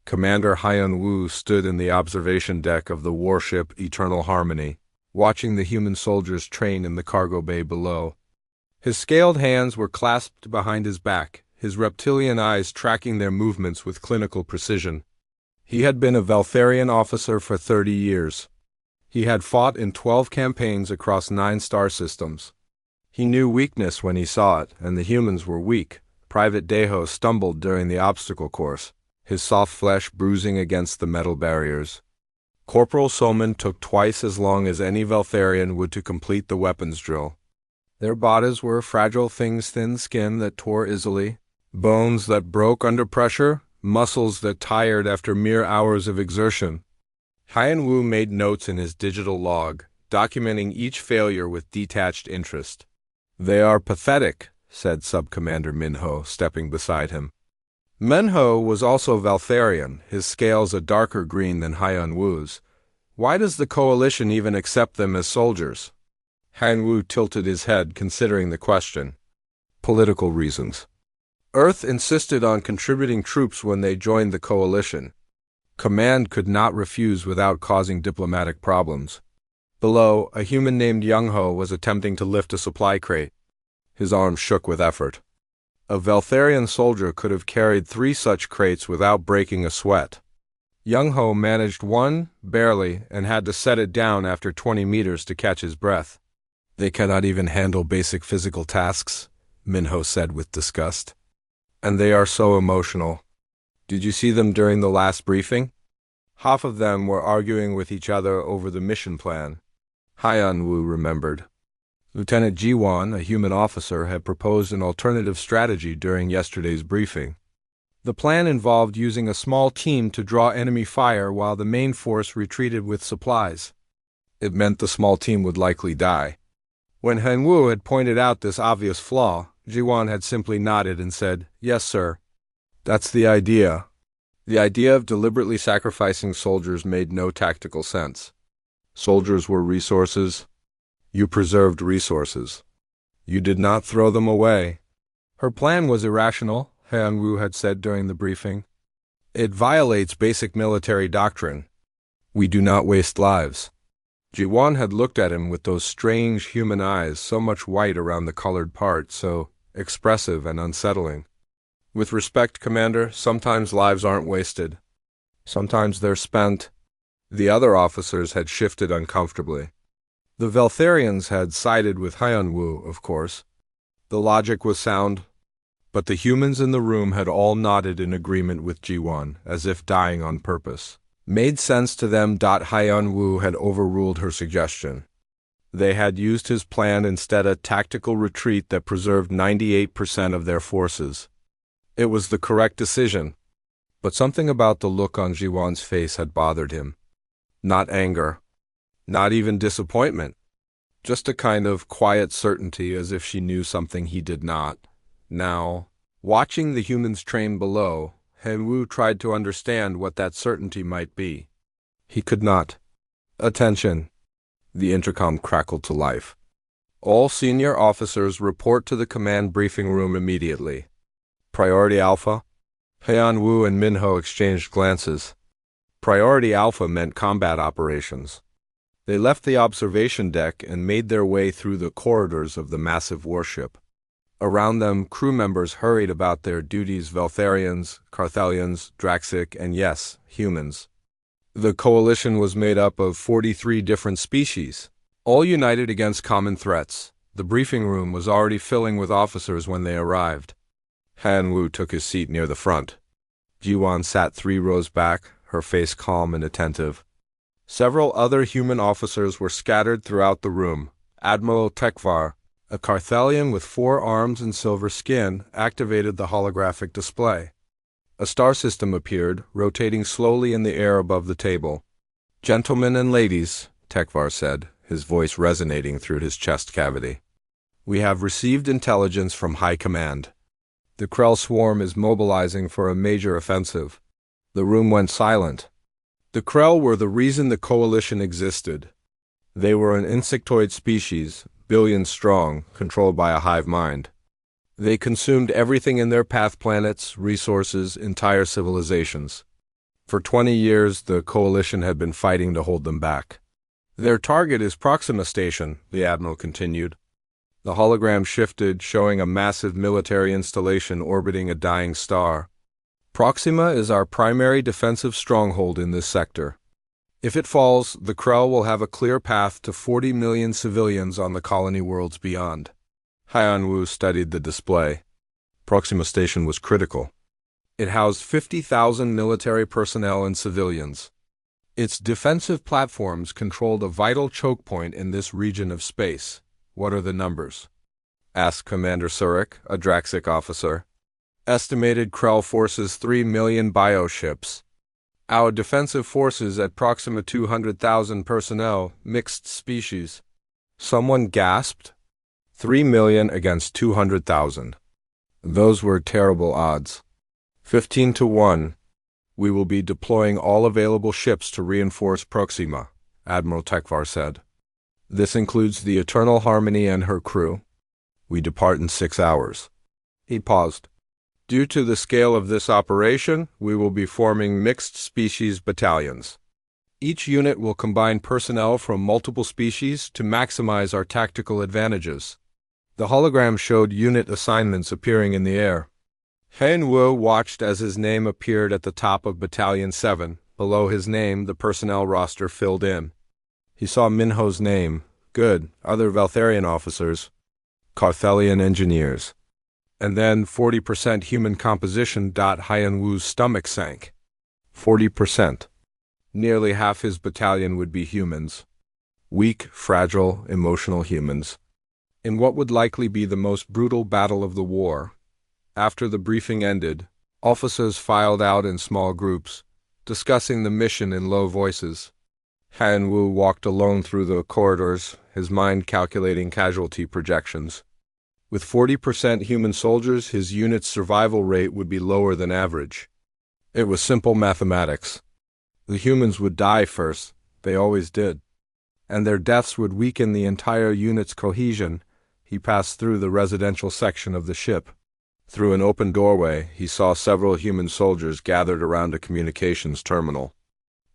Commander Hyun-woo stood in the observation deck of the warship Eternal Harmony, watching the human soldiers train in the cargo bay below. His scaled hands were clasped behind his back, his reptilian eyes tracking their movements with clinical precision. He had been a Valtharian officer for 30 years. He had fought in 12 campaigns across 9 star systems. He knew weakness when he saw it, and the humans were weak. Private Deho stumbled during the obstacle course, his soft flesh bruising against the metal barriers. Corporal Soman took twice as long as any Valtharian would to complete the weapons drill. Their bodies were fragile things, thin skin that tore easily, bones that broke under pressure, muscles that tired after mere hours of exertion. Hyun-woo made notes in his digital log, documenting each failure with detached interest. "They are pathetic," said Sub-Commander Minho, stepping beside him. Minho was also Valtharian, his scales a darker green than Hyun-woo's. "Why does the Coalition even accept them as soldiers?" Hyun-woo tilted his head, considering the question. "Political reasons. Earth insisted on contributing troops when they joined the Coalition. Command could not refuse without causing diplomatic problems." Below, a human named Young-ho was attempting to lift a supply crate. His arms shook with effort. A Valtharian soldier could have carried 3 such crates without breaking a sweat. Young-ho managed one, barely, and had to set it down after 20 meters to catch his breath. "They cannot even handle basic physical tasks," Minho said with disgust. "And they are so emotional. Did you see them during the last briefing? Half of them were arguing with each other over the mission plan." Hyun-woo remembered. Lieutenant Ji-won, a human officer, had proposed an alternative strategy during yesterday's briefing. The plan involved using a small team to draw enemy fire while the main force retreated with supplies. It meant the small team would likely die. When Hyun-woo had pointed out this obvious flaw, Ji-won had simply nodded and said, "Yes, sir. That's the idea." The idea of deliberately sacrificing soldiers made no tactical sense. Soldiers were resources. You preserved resources. You did not throw them away. Her plan was irrational, Hyun-woo had said during the briefing. It violates basic military doctrine. We do not waste lives. Ji-won had looked at him with those strange human eyes, so much white around the colored part, so expressive and unsettling. "With respect, Commander, sometimes lives aren't wasted. Sometimes they're spent." The other officers had shifted uncomfortably. The Valtharians had sided with Hyun-woo, of course. The logic was sound, but the humans in the room had all nodded in agreement with Ji-won, as if dying on purpose. Made sense to them. Hyun-woo had overruled her suggestion. They had used his plan instead, a tactical retreat that preserved 98% of their forces. It was the correct decision, but something about the look on Ji-won's face had bothered him. Not anger. Not even disappointment. Just a kind of quiet certainty, as if she knew something he did not. Now, watching the humans train below, Hyun-woo tried to understand what that certainty might be. He could not. "Attention." The intercom crackled to life. "All senior officers report to the command briefing room immediately. Priority Alpha." Hyun-woo and Minho exchanged glances. Priority Alpha meant combat operations. They left the observation deck and made their way through the corridors of the massive warship. Around them, crew members hurried about their duties: Valtharians, Carthalians, Draxic, and yes, humans. The coalition was made up of 43 different species, all united against common threats. The briefing room was already filling with officers when they arrived. Hyun-woo took his seat near the front. Ji-won sat 3 rows back, her face calm and attentive. Several other human officers were scattered throughout the room. Admiral Tekvar, a Carthalian with 4 arms and silver skin, activated the holographic display. A star system appeared, rotating slowly in the air above the table. "Gentlemen and ladies," Tekvar said, his voice resonating through his chest cavity. "We have received intelligence from High Command. The Krell swarm is mobilizing for a major offensive." The room went silent. The Krell were the reason the coalition existed. They were an insectoid species, billions strong, controlled by a hive mind. They consumed everything in their path: planets, resources, entire civilizations. For 20 years, the coalition had been fighting to hold them back. Their target is Proxima Station, the Admiral continued. The hologram shifted, showing a massive military installation orbiting a dying star. Proxima is our primary defensive stronghold in this sector. If it falls, the Krell will have a clear path to 40 million civilians on the colony worlds beyond. Haiyan-Wu studied the display. Proxima Station was critical. It housed 50,000 military personnel and civilians. Its defensive platforms controlled a vital choke point in this region of space. What are the numbers? Asked Commander Surik, a Draxic officer. Estimated Krell forces 3 million bioships. Our defensive forces at Proxima 200,000 personnel, mixed species. Someone gasped. 3 million against 200,000. Those were terrible odds. 15 to 1. We will be deploying all available ships to reinforce Proxima, Admiral Tekvar said. This includes the Eternal Harmony and her crew. We depart in 6 hours. He paused. Due to the scale of this operation, we will be forming mixed species battalions. Each unit will combine personnel from multiple species to maximize our tactical advantages. The hologram showed unit assignments appearing in the air. Haiyan-Wu watched as his name appeared at the top of Battalion 7. Below his name, the personnel roster filled in. He saw Minho's name. Good. Other Valtharian officers. Carthelian engineers. And then 40% human composition. Haiyan-Wu's stomach sank. 40%. Nearly half his battalion would be humans. Weak, fragile, emotional humans. In what would likely be the most brutal battle of the war. After the briefing ended, officers filed out in small groups, discussing the mission in low voices. Haiyan-Wu walked alone through the corridors, his mind calculating casualty projections. With 40% human soldiers, his unit's survival rate would be lower than average. It was simple mathematics. The humans would die first, they always did. And their deaths would weaken the entire unit's cohesion. He passed through the residential section of the ship. Through an open doorway, he saw several human soldiers gathered around a communications terminal.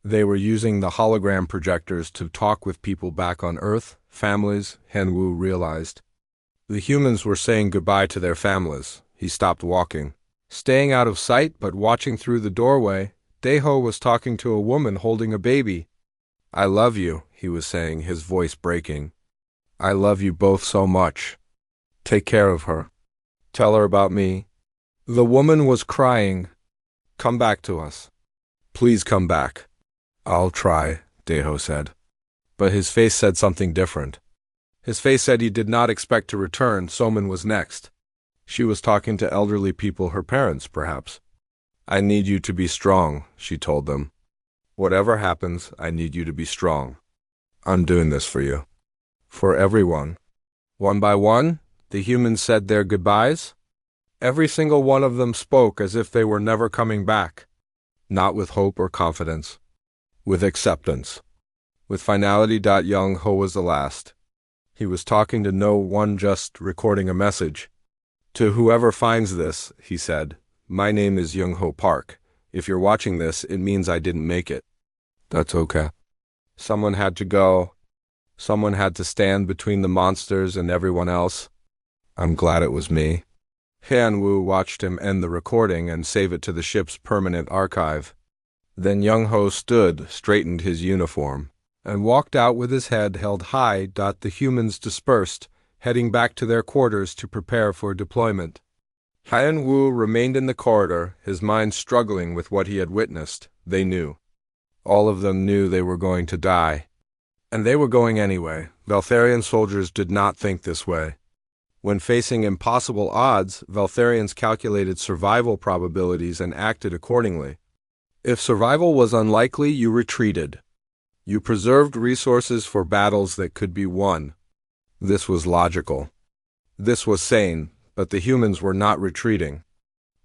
They were using the hologram projectors to talk with people back on Earth, families, Haiyan-Wu realized. The humans were saying goodbye to their families. He stopped walking. Staying out of sight but watching through the doorway, Daeho was talking to a woman holding a baby. I love you, he was saying, his voice breaking. I love you both so much. Take care of her. Tell her about me. The woman was crying. Come back to us. Please come back. I'll try, Daeho said. But his face said something different. His face said he did not expect to return. Soman was next. She was talking to elderly people, her parents, perhaps. I need you to be strong, she told them. Whatever happens, I need you to be strong. I'm doing this for you. For everyone. One by one, the humans said their goodbyes. Every single one of them spoke as if they were never coming back. Not with hope or confidence. With acceptance. With finality. Young-ho was the last. He was talking to no one, just recording a message. To whoever finds this, he said, my name is Young-ho Park. If you're watching this, it means I didn't make it. That's okay. Someone had to go. Someone had to stand between the monsters and everyone else. I'm glad it was me. Haiyan-Wu watched him end the recording and save it to the ship's permanent archive. Then Young-ho stood, straightened his uniform, and walked out with his head held high. The humans dispersed, heading back to their quarters to prepare for deployment. Haiyan-Wu remained in the corridor, his mind struggling with what he had witnessed. They knew. All of them knew they were going to die. And they were going anyway. Valtharian soldiers did not think this way. When facing impossible odds, Valtharians calculated survival probabilities and acted accordingly. If survival was unlikely, you retreated. You preserved resources for battles that could be won. This was logical. This was sane, but the humans were not retreating.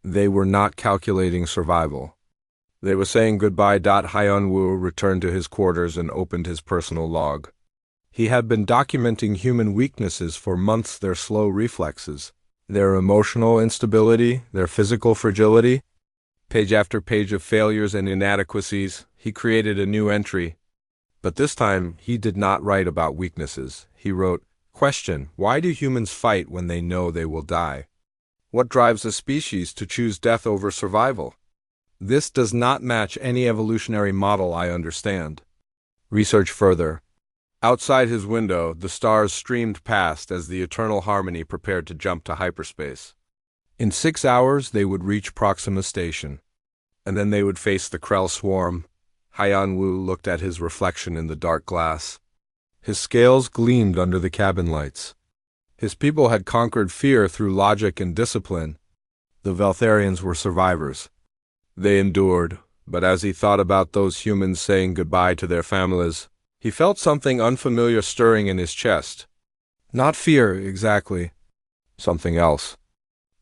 They were not calculating survival. They were saying goodbye. Haiyan-Wu returned to his quarters and opened his personal log. He had been documenting human weaknesses for months, their slow reflexes, their emotional instability, their physical fragility. Page after page of failures and inadequacies, he created a new entry. But this time, he did not write about weaknesses. He wrote, Question: Why do humans fight when they know they will die? What drives a species to choose death over survival? This does not match any evolutionary model I understand. Research further. Outside his window, the stars streamed past as the Eternal Harmony prepared to jump to hyperspace. In 6 hours, they would reach Proxima Station. And then they would face the Krell swarm. Haiyan Wu looked at his reflection in the dark glass. His scales gleamed under the cabin lights. His people had conquered fear through logic and discipline. The Veltharians were survivors. They endured, but as he thought about those humans saying goodbye to their families, he felt something unfamiliar stirring in his chest. Not fear, exactly. Something else.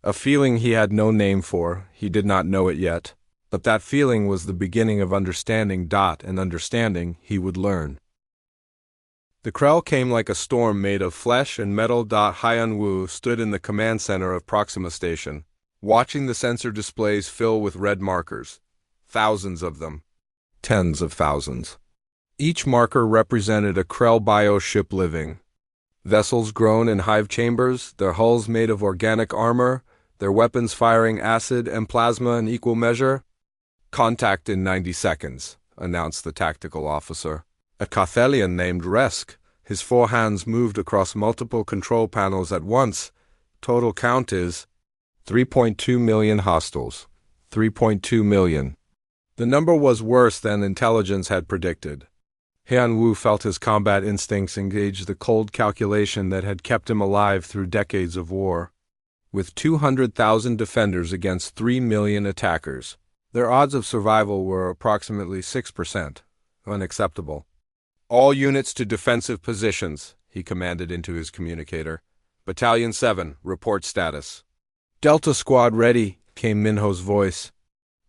A feeling he had no name for, he did not know it yet, but that feeling was the beginning of understanding. And understanding he would learn. The Krell came like a storm made of flesh and metal. Haiyan Wu stood in the command center of Proxima Station, watching the sensor displays fill with red markers. Thousands of them. Tens of thousands. Each marker represented a Krell bioship living. Vessels grown in hive chambers, their hulls made of organic armor, their weapons firing acid and plasma in equal measure. Contact in 90 seconds, announced the tactical officer. A Cathelian named Resk. His 4 hands moved across multiple control panels at once. Total count is 3.2 million hostiles. 3.2 million. The number was worse than intelligence had predicted. Haiyan Wu felt his combat instincts engage the cold calculation that had kept him alive through decades of war. With 200,000 defenders against 3 million attackers, their odds of survival were approximately 6%. Unacceptable. All units to defensive positions, he commanded into his communicator. Battalion 7, report status. Delta Squad ready, came Minho's voice.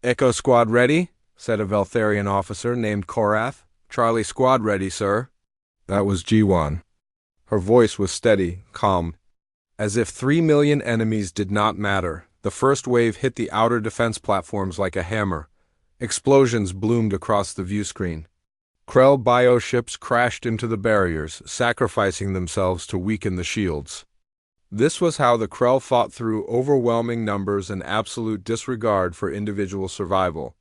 Echo Squad ready, said a Veltharian officer named Korath. Charlie Squad ready, sir. That was Jiwan. Her voice was steady, calm. As if 3 million enemies did not matter, the first wave hit the outer defense platforms like a hammer. Explosions bloomed across the view screen. Krell bioships crashed into the barriers, sacrificing themselves to weaken the shields. This was how the Krell fought through overwhelming numbers and absolute disregard for individual survival.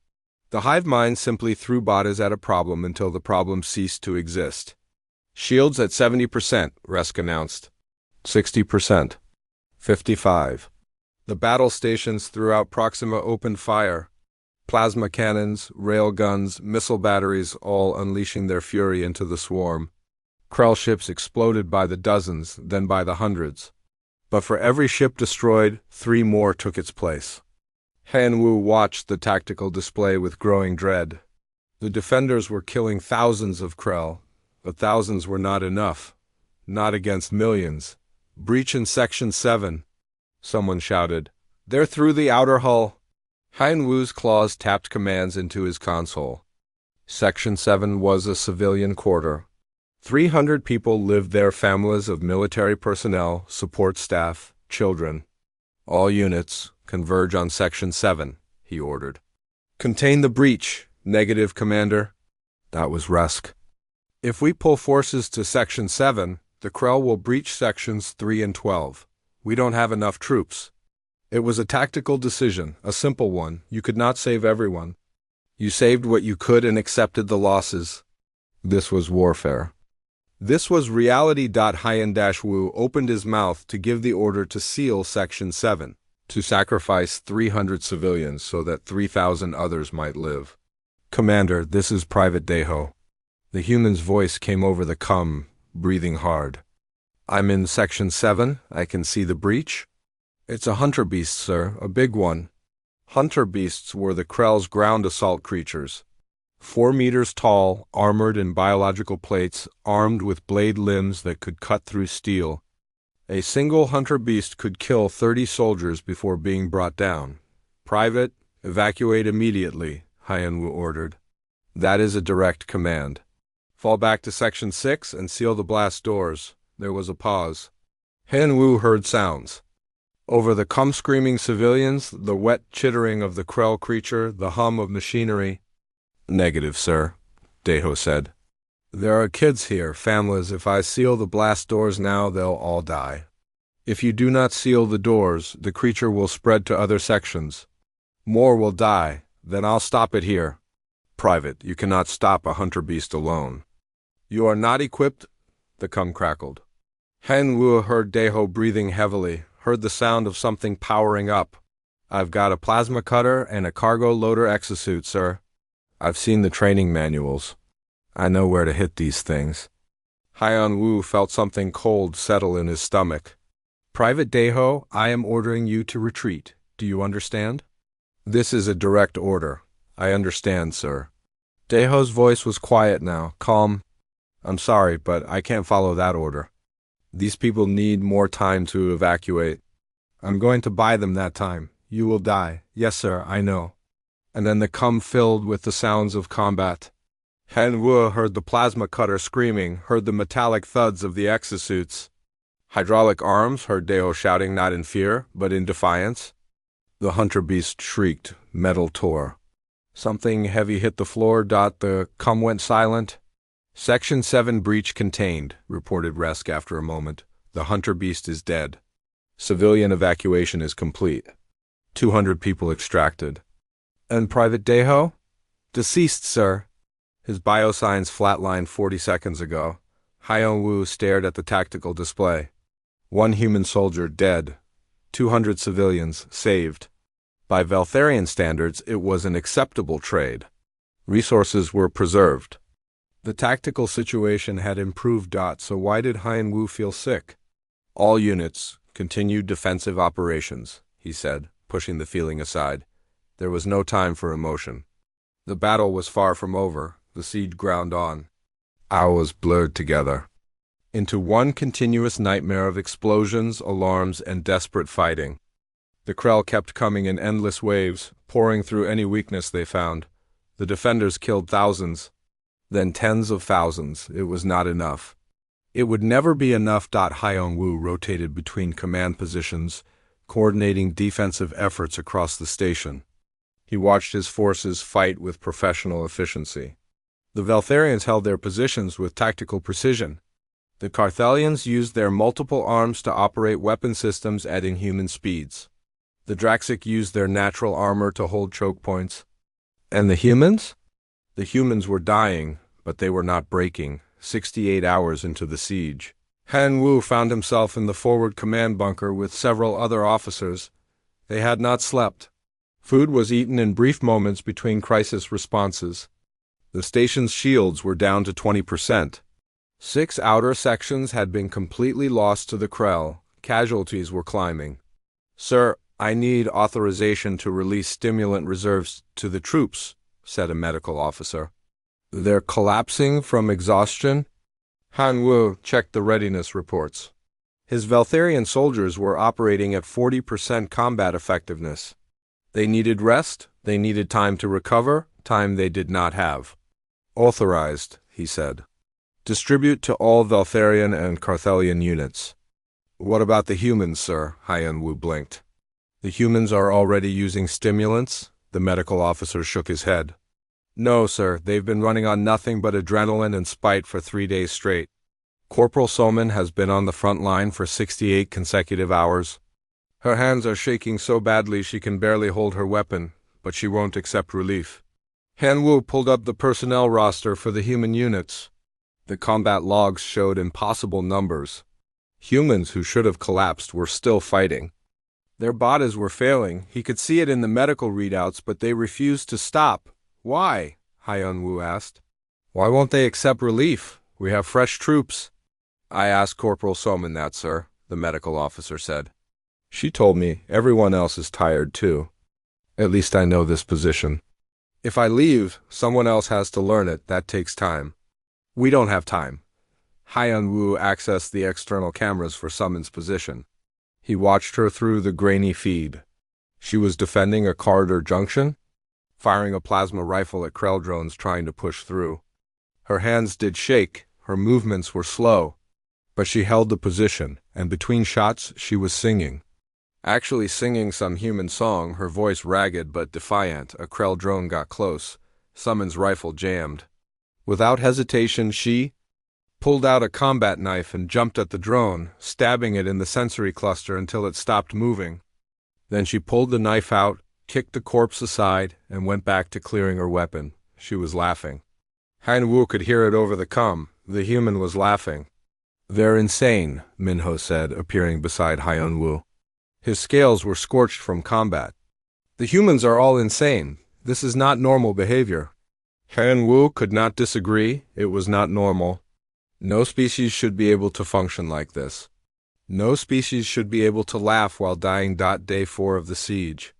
The hive mind simply threw bodies at a problem until the problem ceased to exist. Shields at 70%, Resk announced. 60%. 55%. The battle stations throughout Proxima opened fire. Plasma cannons, rail guns, missile batteries, all unleashing their fury into the swarm. Krell ships exploded by the dozens, then by the hundreds. But for every ship destroyed, 3 more took its place. Haiyan Wu watched the tactical display with growing dread. The defenders were killing thousands of Krell, but thousands were not enough. Not against millions. Breach in Section 7. Someone shouted. They're through the outer hull. Haiyan Wu's claws tapped commands into his console. Section 7 was a civilian quarter. 300 people lived there, families of military personnel, support staff, children. All units, converge on Section 7, he ordered. Contain the breach, negative, Commander. That was Resk. If we pull forces to Section 7, the Krell will breach Sections 3 and 12. We don't have enough troops. It was a tactical decision, a simple one. You could not save everyone. You saved what you could and accepted the losses. This was warfare. This was reality. Haiyan Wu opened his mouth to give the order to seal Section 7, to sacrifice 300 civilians so that 3,000 others might live. Commander, this is Private Deho. The human's voice came over the breathing hard. I'm in Section 7. I can see the breach. It's a hunter beast, sir, a big one. Hunter beasts were the Krell's ground assault creatures. 4 meters tall, armored in biological plates, armed with blade limbs that could cut through steel. A single hunter beast could kill 30 soldiers before being brought down. Private, evacuate immediately, Haiyan Wu ordered. That is a direct command. Fall back to Section 6 and seal the blast doors. There was a pause. Haiyan Wu heard sounds. Over the screaming civilians, the wet chittering of the Krell creature, the hum of machinery. Negative, sir, Deho said. There are kids here, families. If I seal the blast doors now, they'll all die. If you do not seal the doors, the creature will spread to other sections. More will die. Then I'll stop it here. Private, you cannot stop a hunter beast alone. You are not equipped, the crackled. Hen Wu heard Deho breathing heavily, heard the sound of something powering up. I've got a plasma cutter and a cargo loader exosuit, sir. I've seen the training manuals. I know where to hit these things. Haiyan Wu felt something cold settle in his stomach. Private Deho, I am ordering you to retreat. Do you understand? This is a direct order. I understand, sir. Deho's voice was quiet now, calm. I'm sorry, but I can't follow that order. These people need more time to evacuate. I'm going to buy them that time. You will die. Yes, sir, I know. And then the filled with the sounds of combat. Han Wu heard the plasma cutter screaming, heard the metallic thuds of the exosuits. Hydraulic arms heard Deho shouting not in fear, but in defiance. The hunter beast shrieked, metal tore. Something heavy hit the floor. The went silent. Section 7 breach contained, reported Resk after a moment. The hunter beast is dead. Civilian evacuation is complete. 200 people extracted. And Private Deho? Deceased, sir. His biosigns flatlined 40 seconds ago. Haiyan Wu stared at the tactical display. 1 human soldier dead. 200 civilians saved. By Veltharian standards, it was an acceptable trade. Resources were preserved. The tactical situation had improved. So why did Haiyan Wu feel sick? All units, continued defensive operations, he said, pushing the feeling aside. There was no time for emotion. The battle was far from over. The siege ground on. Hours blurred together into one continuous nightmare of explosions, alarms, and desperate fighting. The Krell kept coming in endless waves, pouring through any weakness they found. The defenders killed thousands, then tens of thousands. It was not enough. It would never be enough. Haiyan Wu rotated between command positions, coordinating defensive efforts across the station. He watched his forces fight with professional efficiency. The Veltharians held their positions with tactical precision. The Carthelians used their multiple arms to operate weapon systems at inhuman speeds. The Draxic used their natural armor to hold choke points. And the humans? The humans were dying, but they were not breaking, 68 hours into the siege. Han Wu found himself in the forward command bunker with several other officers. They had not slept. Food was eaten in brief moments between crisis responses. The station's shields were down to 20%. 6 outer sections had been completely lost to the Krell. Casualties were climbing. Sir, I need authorization to release stimulant reserves to the troops, said a medical officer. They're collapsing from exhaustion? Han Wu checked the readiness reports. His Veltharian soldiers were operating at 40% combat effectiveness. They needed rest, they needed time to recover, time they did not have. Authorized, he said. Distribute to all Veltharian and Carthelian units. What about the humans, sir? Haiyan Wu blinked. The humans are already using stimulants? The medical officer shook his head. No, sir, they've been running on nothing but adrenaline and spite for 3 days straight. Corporal Soman has been on the front line for 68 consecutive hours. Her hands are shaking so badly she can barely hold her weapon, but she won't accept relief. Han Wu pulled up the personnel roster for the human units. The combat logs showed impossible numbers. Humans who should have collapsed were still fighting. Their bodies were failing. He could see it in the medical readouts, but they refused to stop. Why? Haiyan Wu asked. Why won't they accept relief? We have fresh troops. I asked Corporal Soman that, sir, the medical officer said. She told me everyone else is tired too. At least I know this position. If I leave, someone else has to learn it. That takes time. We don't have time. Haiyan Wu accessed the external cameras for Soman's position. He watched her through the grainy feed. She was defending a corridor junction, firing a plasma rifle at Krell drones trying to push through. Her hands did shake, her movements were slow, but she held the position, and between shots she was singing. Actually singing some human song, her voice ragged but defiant. A Krell drone got close. Summon's rifle jammed. Without hesitation, she pulled out a combat knife and jumped at the drone, stabbing it in the sensory cluster until it stopped moving. Then she pulled the knife out, kicked the corpse aside, and went back to clearing her weapon. She was laughing. Han Wu could hear it over the comm. The human was laughing. "They're insane," Minho said, appearing beside Hyun Woo. His scales were scorched from combat. "The humans are all insane. This is not normal behavior." Han Wu could not disagree. It was not normal. No species should be able to function like this. No species should be able to laugh while dying. Day 4 of the siege.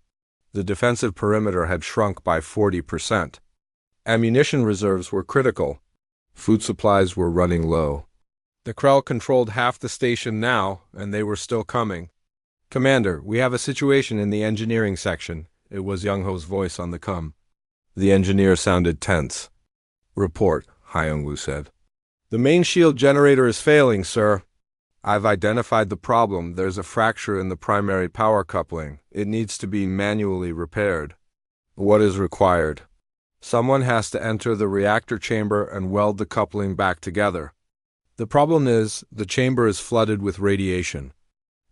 The defensive perimeter had shrunk by 40%. Ammunition reserves were critical. Food supplies were running low. The Krell controlled half the station now, and they were still coming. "Commander, we have a situation in the engineering section." It was Young-ho's voice on the comm. The engineer sounded tense. "Report," Hyung-woo said. "The main shield generator is failing, sir. I've identified the problem. There's a fracture in the primary power coupling. It needs to be manually repaired." "What is required?" "Someone has to enter the reactor chamber and weld the coupling back together. The problem is, the chamber is flooded with radiation.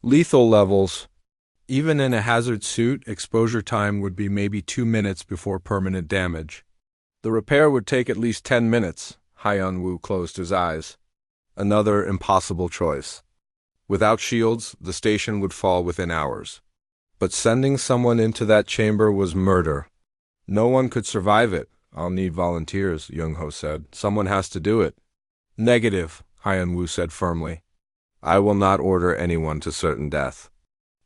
Lethal levels. Even in a hazard suit, exposure time would be maybe 2 minutes before permanent damage. The repair would take at least 10 minutes. Hyun Woo closed his eyes. Another impossible choice. Without shields, the station would fall within hours. But sending someone into that chamber was murder. No one could survive it. "I'll need volunteers," Young-ho said. "Someone has to do it." "Negative," Hyun Woo said firmly. "I will not order anyone to certain death.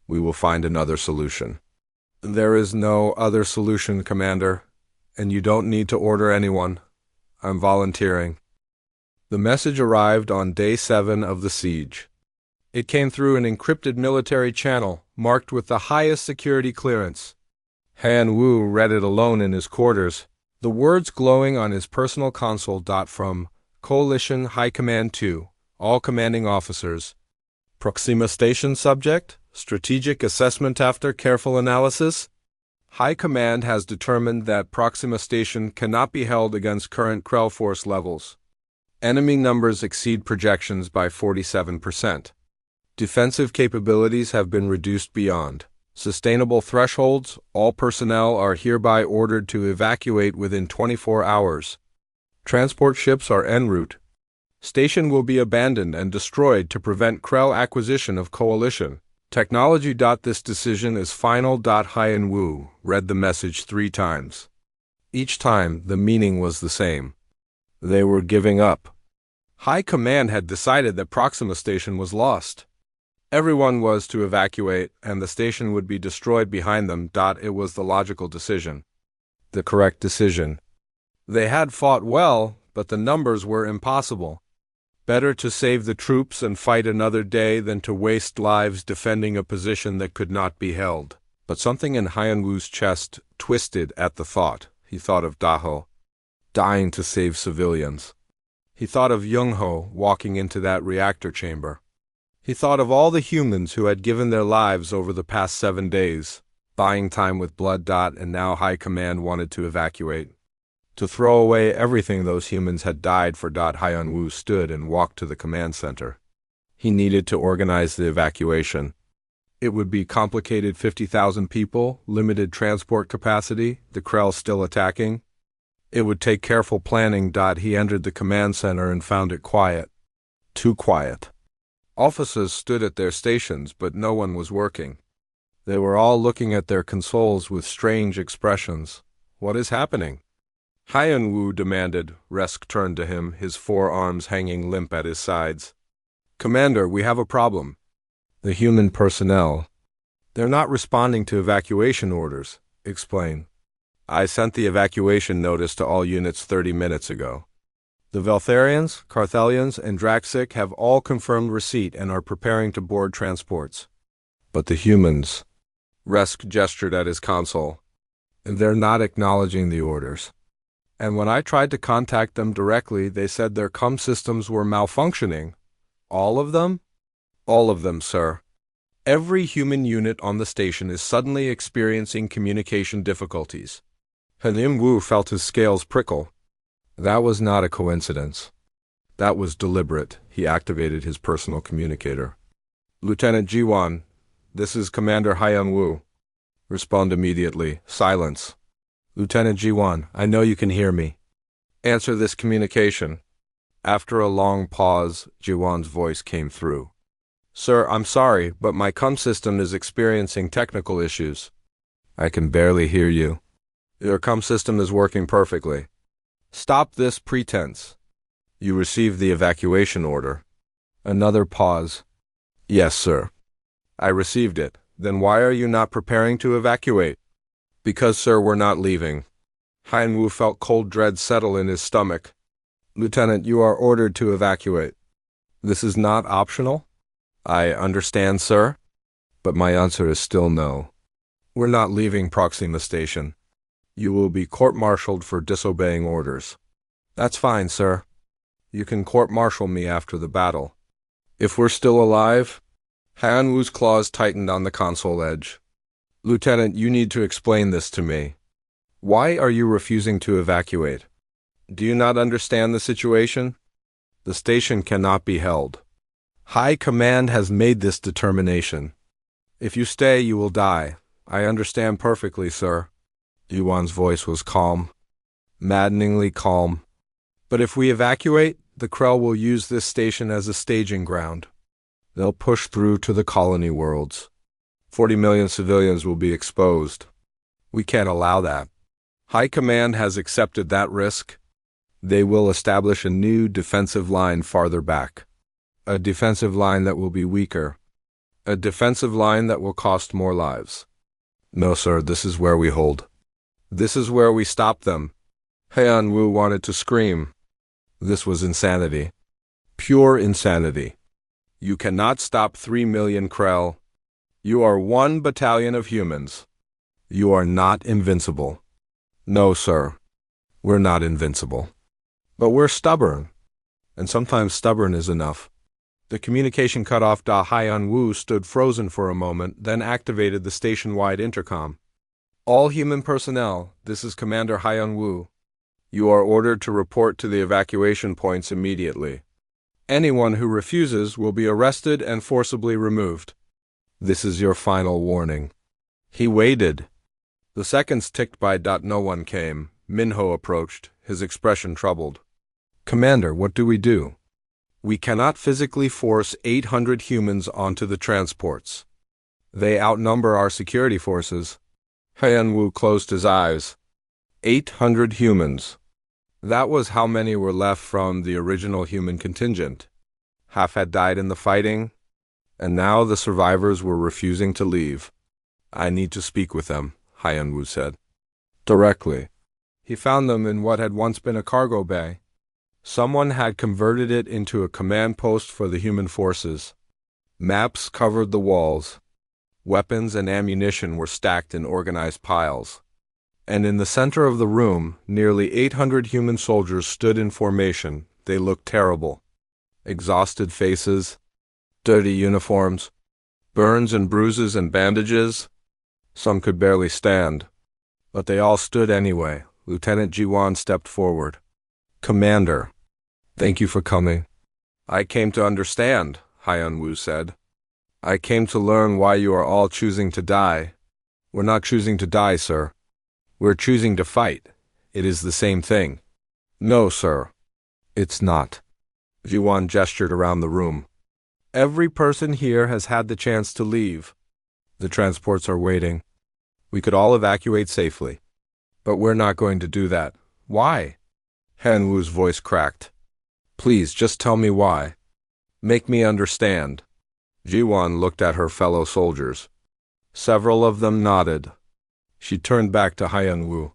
We will find another solution." "There is no other solution, Commander, and you don't need to order anyone. I'm volunteering." The message arrived on day 7 of the siege. It came through an encrypted military channel, marked with the highest security clearance. Han Wu read it alone in his quarters, the words glowing on his personal console. From Coalition High Command 2, all commanding officers. Proxima Station subject, strategic assessment after careful analysis. High Command has determined that Proxima Station cannot be held against current Krell force levels. Enemy numbers exceed projections by 47%. Defensive capabilities have been reduced beyond sustainable thresholds. All personnel are hereby ordered to evacuate within 24 hours. Transport ships are en route. Station will be abandoned and destroyed to prevent Krell acquisition of Coalition technology. This decision is final. Hyun Woo read the message 3 times. Each time, the meaning was the same. They were giving up. High Command had decided that Proxima Station was lost. Everyone was to evacuate, and the station would be destroyed behind them. It was the logical decision. The correct decision. They had fought well, but the numbers were impossible. Better to save the troops and fight another day than to waste lives defending a position that could not be held. But something in Hyun Woo's chest twisted at the thought. He thought of Daho, dying to save civilians. He thought of Young-ho walking into that reactor chamber. He thought of all the humans who had given their lives over the past 7 days, buying time with blood. And now High Command wanted to evacuate. To throw away everything those humans had died for. Hyun Woo stood and walked to the command center. He needed to organize the evacuation. It would be complicated. 50,000 people, limited transport capacity, the Krell still attacking. It would take careful planning. He entered the command center and found it quiet. Too quiet. Officers stood at their stations, but no one was working. They were all looking at their consoles with strange expressions. "What is happening?" Hyun Woo demanded. Resk turned to him, his forearms hanging limp at his sides. "Commander, we have a problem. The human personnel. They're not responding to evacuation orders." "Explain." "I sent the evacuation notice to all units 30 minutes ago. The Veltharians, Carthelians, and Draxic have all confirmed receipt and are preparing to board transports. But the humans," Resk gestured at his console, "they're not acknowledging the orders. And when I tried to contact them directly, they said their comm systems were malfunctioning." "All of them?" "All of them, sir. Every human unit on the station is suddenly experiencing communication difficulties. Hanim Wu felt his scales prickle. That was not a coincidence. That was deliberate. He activated his personal communicator. Lieutenant Jiwan, this is Commander Haiyan Wu. Respond immediately. Silence. Lieutenant Jiwan, I know you can hear me. Answer this communication. After a long pause, Jiwan's voice came through. Sir, I'm sorry, but my comm system is experiencing technical issues. I can barely hear you. Your comm system is working perfectly. Stop this pretense. You received the evacuation order. Another pause. Yes, sir. I received it. Then why are you not preparing to evacuate? Because, sir, we're not leaving. Haiyan Wu felt cold dread settle in his stomach. Lieutenant, you are ordered to evacuate. This is not optional? I understand, sir. But my answer is still no. We're not leaving Proxima Station. You will be court-martialed for disobeying orders. That's fine, sir. You can court-martial me after the battle. If we're still alive... Haiyan Wu's claws tightened on the console edge. Lieutenant, you need to explain this to me. Why are you refusing to evacuate? Do you not understand the situation? The station cannot be held. High Command has made this determination. If you stay, you will die. I understand perfectly, sir. Yuan's voice was calm, maddeningly calm. But if we evacuate, the Krell will use this station as a staging ground. They'll push through to the colony worlds. 40 million civilians will be exposed. We can't allow that. High Command has accepted that risk. They will establish a new defensive line farther back. A defensive line that will be weaker. A defensive line that will cost more lives. No, sir, this is where we hold. This is where we stop them. Haiyan Wu wanted to scream. This was insanity. Pure insanity. You cannot stop 3 million Krell. You are 1 battalion of humans. You are not invincible. No, sir. We're not invincible. But we're stubborn. And sometimes stubborn is enough. The communication cut off. Haiyan Wu stood frozen for a moment, then activated the station-wide intercom. All human personnel, this is Commander Haiyan Wu. You are ordered to report to the evacuation points immediately. Anyone who refuses will be arrested and forcibly removed. This is your final warning. He waited. The seconds ticked by. No one came. Minho approached, his expression troubled. Commander, what do we do? We cannot physically force 800 humans onto the transports. They outnumber our security forces. Haiyan Wu closed his eyes. 800 humans. That was how many were left from the original human contingent. Half had died in the fighting, and now the survivors were refusing to leave. I need to speak with them, Haiyan Wu said. Directly. He found them in what had once been a cargo bay. Someone had converted it into a command post for the human forces. Maps covered the walls. Weapons and ammunition were stacked in organized piles. And in the center of the room, nearly 800 human soldiers stood in formation. They looked terrible. Exhausted faces, dirty uniforms, burns and bruises and bandages. Some could barely stand. But they all stood anyway. Lieutenant Jiwan stepped forward. Commander, thank you for coming. I came to understand, Haiyan Wu said. I came to learn why you are all choosing to die. We're not choosing to die, sir. We're choosing to fight. It is the same thing. No, sir. It's not. Jiwan gestured around the room. Every person here has had the chance to leave. The transports are waiting. We could all evacuate safely. But we're not going to do that. Why? Haiyan Wu's voice cracked. Please, just tell me why. Make me understand. Jiwan looked at her fellow soldiers. Several of them nodded. She turned back to Haiyan Wu.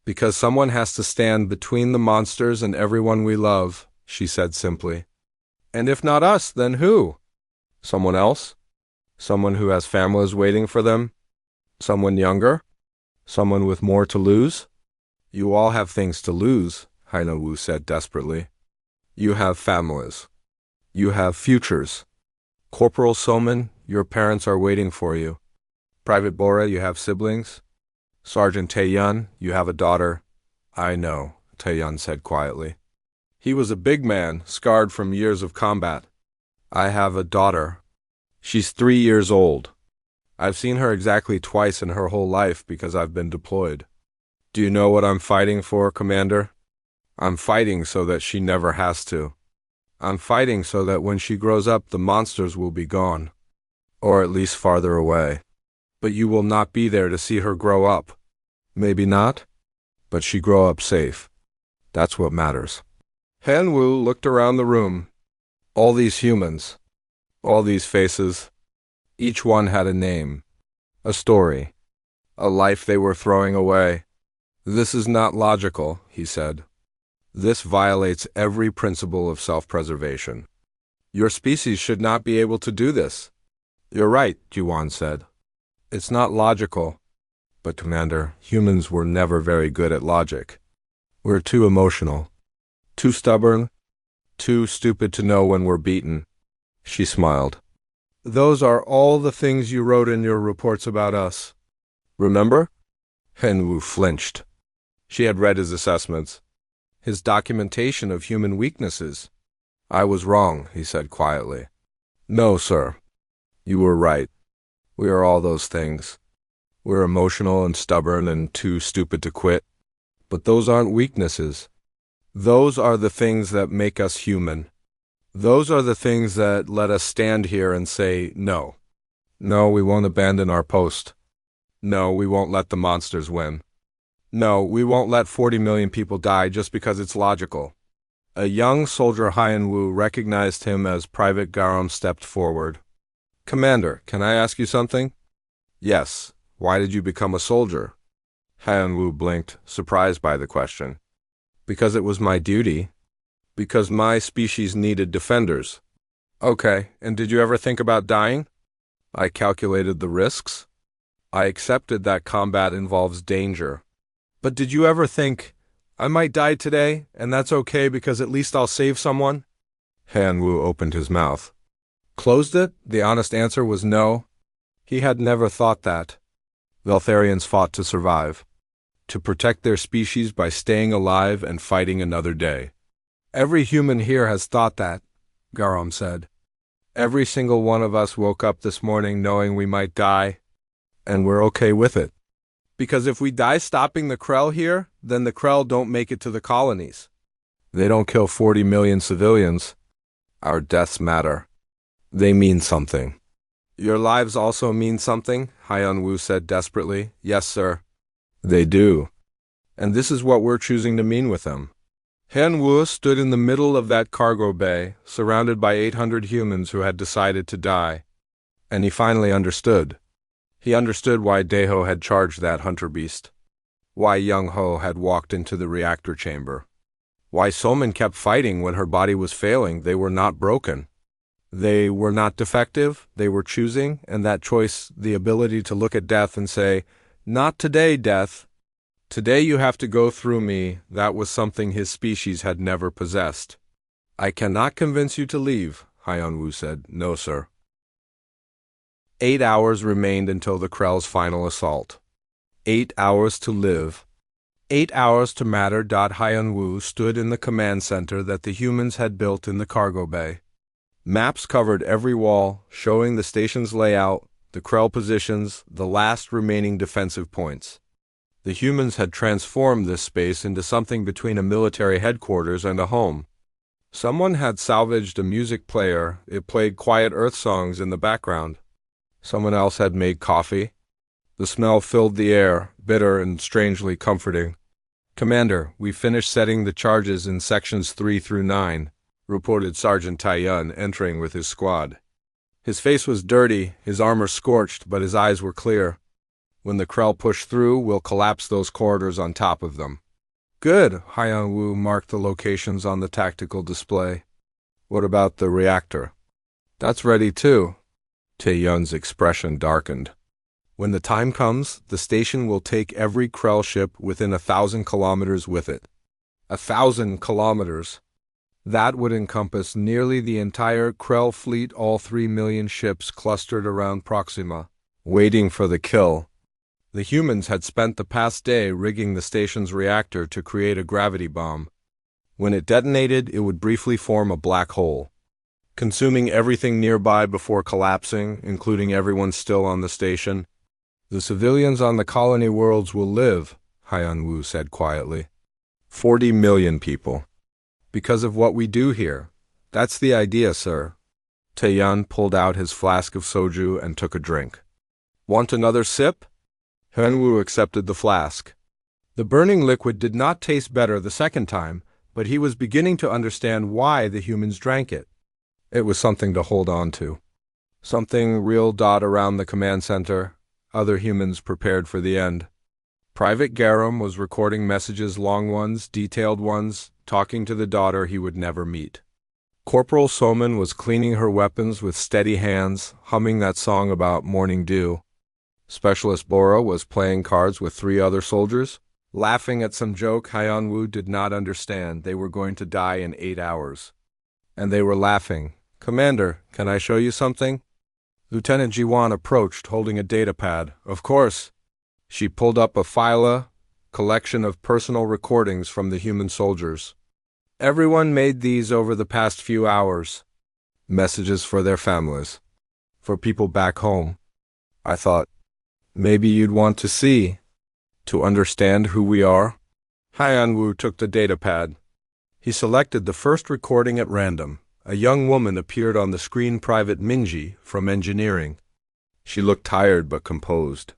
Because someone has to stand between the monsters and everyone we love, she said simply. And if not us, then who? Someone else? Someone who has families waiting for them? Someone younger? Someone with more to lose? You all have things to lose, Haiyan Wu said desperately. You have families. You have futures. Corporal Soman, your parents are waiting for you. Private Bora, you have siblings? Sergeant Taeyun, you have a daughter. I know, Taeyun said quietly. He was a big man, scarred from years of combat. I have a daughter. She's 3 years old. I've seen her exactly twice in her whole life because I've been deployed. Do you know what I'm fighting for, Commander? I'm fighting so that she never has to. I'm fighting so that when she grows up, the monsters will be gone. Or at least farther away. But you will not be there to see her grow up. Maybe not, but she grow up safe. That's what matters. Han Wu looked around the room. All these humans, all these faces, each one had a name, a story, a life they were throwing away. This is not logical, he said. This violates every principle of self-preservation. Your species should not be able to do this. You're right, Juwan said. It's not logical. But, Commander, humans were never very good at logic. We're too emotional, too stubborn, too stupid to know when we're beaten. She smiled. Those are all the things you wrote in your reports about us. Remember? Henwu flinched. She had read his assessments, his documentation of human weaknesses. I was wrong, he said quietly. No, sir. You were right. We are all those things. We're emotional and stubborn and too stupid to quit. But those aren't weaknesses. Those are the things that make us human. Those are the things that let us stand here and say no. No, we won't abandon our post. No, we won't let the monsters win. No, we won't let 40 million people die just because it's logical. A young soldier Hyan Wu recognized him as Private Garam stepped forward. Commander, can I ask you something? Yes. Why did you become a soldier? Hyan Wu blinked, surprised by the question. Because it was my duty. Because my species needed defenders. Okay, and did you ever think about dying? I calculated the risks. I accepted that combat involves danger. But did you ever think, I might die today, and that's okay because at least I'll save someone? Han Wu opened his mouth. Closed it? The honest answer was no. He had never thought that. Veltharians fought to survive, to protect their species by staying alive and fighting another day. Every human here has thought that, Garam said. Every single one of us woke up this morning knowing we might die, and we're okay with it. Because if we die stopping the Krell here, then the Krell don't make it to the colonies. They don't kill 40 million civilians. Our deaths matter. They mean something. Your lives also mean something, Hyan Wu said desperately. Yes, sir. They do. And this is what we're choosing to mean with them. Han Wu stood in the middle of that cargo bay, surrounded by 800 humans who had decided to die. And he finally understood. He understood why Deho had charged that hunter beast. Why Young Ho had walked into the reactor chamber. Why Soman kept fighting when her body was failing. They were not broken. They were not defective, they were choosing, and that choice, the ability to look at death and say, not today, death. Today you have to go through me, that was something his species had never possessed. I cannot convince you to leave, Hyan Wu said. No, sir. 8 hours remained until the Krell's final assault. 8 hours to live. 8 hours to matter. Hyan Wu stood in the command center that the humans had built in the cargo bay. Maps covered every wall, showing the station's layout, the Krell positions, the last remaining defensive points. The humans had transformed this space into something between a military headquarters and a home. Someone had salvaged a music player. It played quiet earth songs in the background. Someone else had made coffee. The smell filled the air, bitter and strangely comforting. Commander, we finished setting the charges in sections 3 through 9. Reported Sergeant Taeyun, entering with his squad. His face was dirty, his armor scorched, but his eyes were clear. When the Krell push through, we'll collapse those corridors on top of them. Good, Hyan Wu marked the locations on the tactical display. What about the reactor? That's ready too. Taeyun's expression darkened. When the time comes, the station will take every Krell ship within 1,000 kilometers with it. 1,000 kilometers. That would encompass nearly the entire Krell fleet, all 3 million ships clustered around Proxima, waiting for the kill. The humans had spent the past day rigging the station's reactor to create a gravity bomb. When it detonated, it would briefly form a black hole, consuming everything nearby before collapsing, including everyone still on the station. The civilians on the colony worlds will live, Haiyan-Wu said quietly. 40 million people. Because of what we do here. That's the idea, sir. Taeyeon pulled out his flask of soju and took a drink. Want another sip? Haiyan-Wu accepted the flask. The burning liquid did not taste better the second time, but he was beginning to understand why the humans drank it. It was something to hold on to. Something real. Around the command center, other humans prepared for the end. Private Garum was recording messages, long ones, detailed ones, talking to the daughter he would never meet. Corporal Soman was cleaning her weapons with steady hands, humming that song about morning dew. Specialist Bora was playing cards with 3 other soldiers, laughing at some joke Haiyan-Wu did not understand. They were going to die in 8 hours. And they were laughing. Commander, can I show you something? Lieutenant Jiwan approached, holding a datapad. Of course. She pulled up a file, collection of personal recordings from the human soldiers. Everyone made these over the past few hours. Messages for their families. For people back home. I thought, maybe you'd want to see. To understand who we are. Haiyan-Wu took the datapad. He selected the first recording at random. A young woman appeared on the screen. Private Minji, from engineering. She looked tired but composed.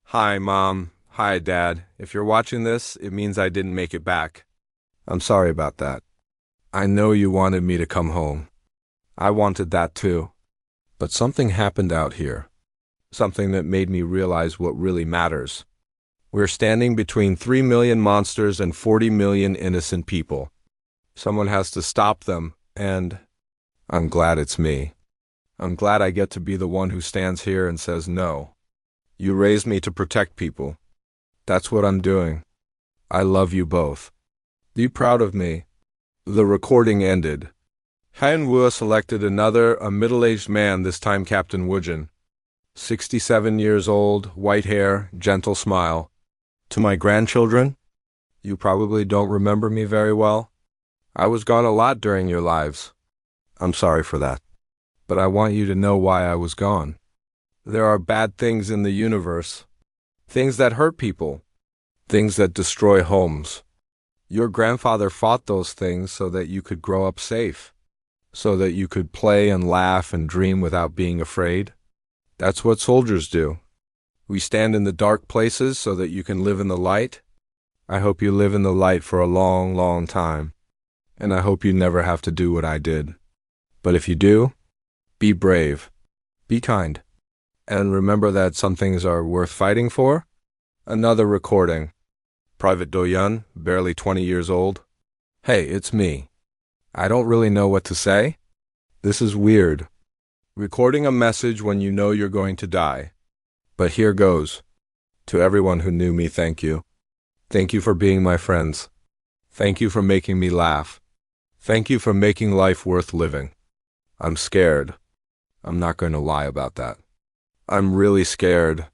Hi, Mom. Hi, Dad. If you're watching this, it means I didn't make it back. I'm sorry about that. I know you wanted me to come home. I wanted that too. But something happened out here. Something that made me realize what really matters. We're standing between 3 million monsters and 40 million innocent people. Someone has to stop them, and I'm glad it's me. I'm glad I get to be the one who stands here and says no. You raised me to protect people. That's what I'm doing. I love you both. Be proud of me. The recording ended. Haiyan-Wu selected a middle-aged man, this time Captain Wujin. 67 years old, white hair, gentle smile. To my grandchildren, you probably don't remember me very well. I was gone a lot during your lives. I'm sorry for that. But I want you to know why I was gone. There are bad things in the universe. Things that hurt people. Things that destroy homes. Your grandfather fought those things so that you could grow up safe. So that you could play and laugh and dream without being afraid. That's what soldiers do. We stand in the dark places so that you can live in the light. I hope you live in the light for a long, long time. And I hope you never have to do what I did. But if you do, be brave. Be kind. And remember that some things are worth fighting for. Another recording. Private Do-Yun, barely 20 years old. Hey, it's me. I don't really know what to say. This is weird. Recording a message when you know you're going to die. But here goes. To everyone who knew me, thank you. Thank you for being my friends. Thank you for making me laugh. Thank you for making life worth living. I'm scared. I'm not going to lie about that. I'm really scared.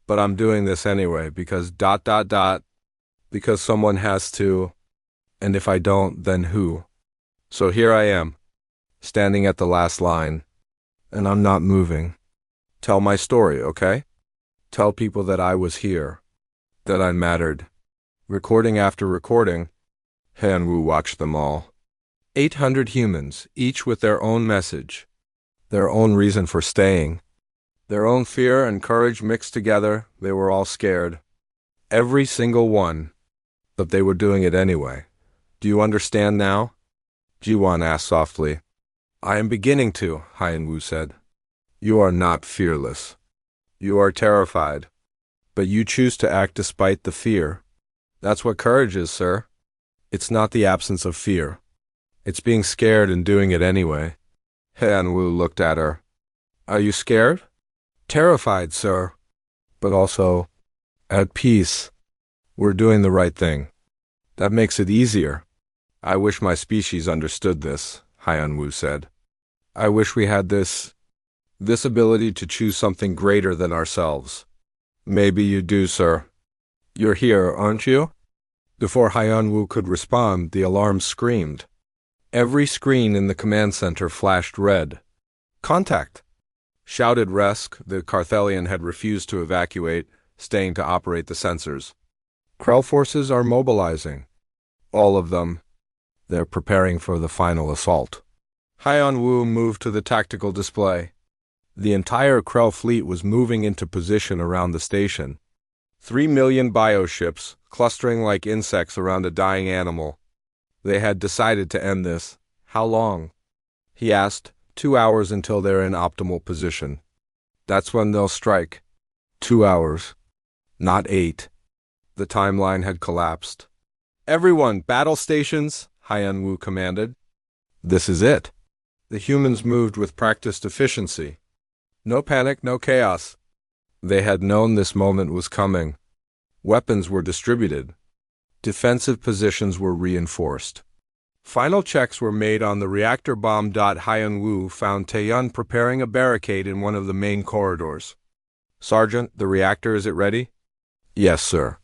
But I'm doing this anyway because ... because someone has to. And if I don't, then who? So here I am, standing at the last line. And I'm not moving. Tell my story, okay? Tell people that I was here. That I mattered. Recording after recording, Haiyan-Wu watched them all. 800 humans, each with their own message. Their own reason for staying. Their own fear and courage mixed together. They were all scared. Every single one. But they were doing it anyway. Do you understand now? Jiwan asked softly. I am beginning to, Haiyan-Wu said. You are not fearless. You are terrified. But you choose to act despite the fear. That's what courage is, sir. It's not the absence of fear. It's being scared and doing it anyway. Haiyan-Wu looked at her. Are you scared? Terrified, sir. But also, at peace. We're doing the right thing. That makes it easier. I wish my species understood this, Hyun-woo said. I wish we had this ability to choose something greater than ourselves. Maybe you do, sir. You're here, aren't you? Before Hyun-woo could respond, the alarm screamed. Every screen in the command center flashed red. Contact! Shouted Resk. The Carthelian had refused to evacuate, staying to operate the sensors. Krell forces are mobilizing. All of them. They're preparing for the final assault. Hyun-woo moved to the tactical display. The entire Krell fleet was moving into position around the station. 3 million bioships, clustering like insects around a dying animal. They had decided to end this. How long? He asked. 2 hours until they're in optimal position. That's when they'll strike. 2 hours. Not 8. The timeline had collapsed. Everyone, battle stations, Hyun-woo commanded. This is it. The humans moved with practiced efficiency. No panic, no chaos. They had known this moment was coming. Weapons were distributed. Defensive positions were reinforced. Final checks were made on the reactor bomb. Hyun-woo found Taeyun preparing a barricade in one of the main corridors. Sergeant, the reactor, is it ready? Yes, sir.